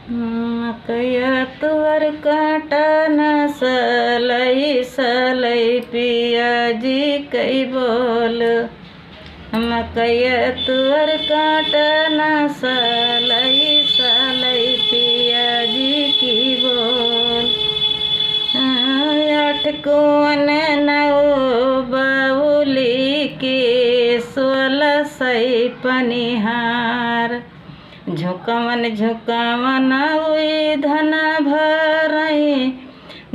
मकैया तुअर काटा न सलई सलई पिया जी कई बोल। मकैया तुअर काटा न सलई सलई पिया जी की बोल। आठ कुवन नौ बाउली के 16 सई पनिहार। झुकवन झुकावन उई धन भरई।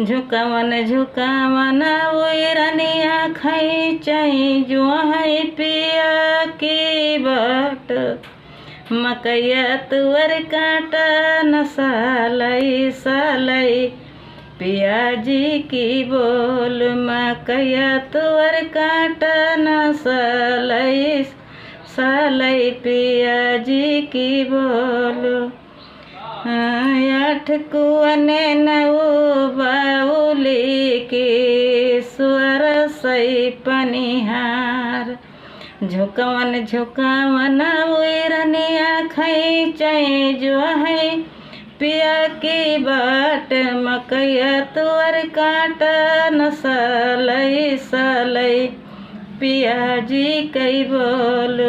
झुकवन झुकावन उई रनिया खैचई जुहई पिया की बाट। मकैया तुअर काटा न सलई सलई पिया जी की बोल। मकैया तुअर काटा न सलई सलई पिया जी की बोल। आठ कुवन नौ बाउली के 16 सई पनिहार। झुकवन झुकावन उई रनिया खैचई जुहई पिया की बाट। मकैया तुअर काटा न सलई सलई पिया जी कई बोल।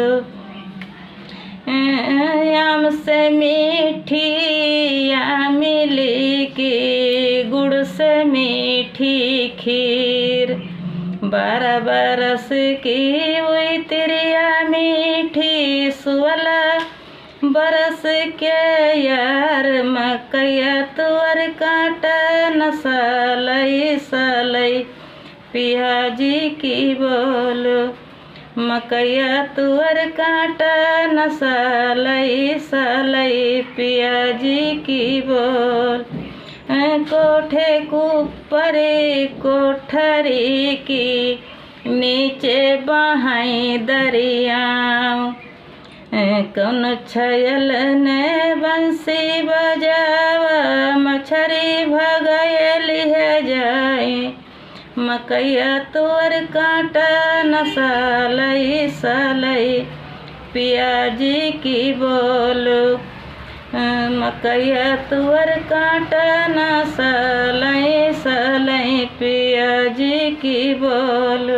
आम से मीठी आमिली की गुड़ से मीठी खीर। 12 बरस की हुई तिरिया मीठी 16 बरस के यार। मकैया तुअर काटा न सलई सलई पिया जी की बोल। मकैया तुअर काटा न सलई सलई पिया जी की बोल। कोठे कुपरे कोठरी की नीचे बहाई दरियाओ। कौन छयल ने बंसी बजावा मछरी भगैली है जाए। मकैया तुअर काटा न सलई सलई पिया जी की बोल। मकैया तुअर काटा न सलई सलई पिया जी की बोल।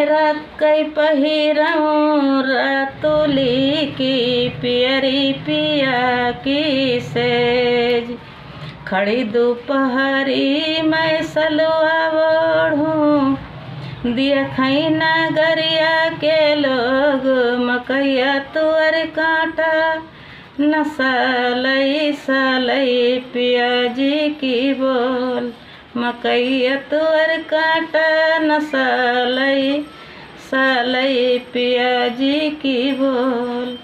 रात कई पहिरऊँ रातुली की पियरी पिया की सेज। खड़ी दोपहरी मैं सलवा ओढ़ूँ दिया खई नगरिया के लोग। मकैया तुअर काटा न सलई सलई पिया जी की बोल। मकैया तुअर काटा न सलई सलई पिया जी की बोल।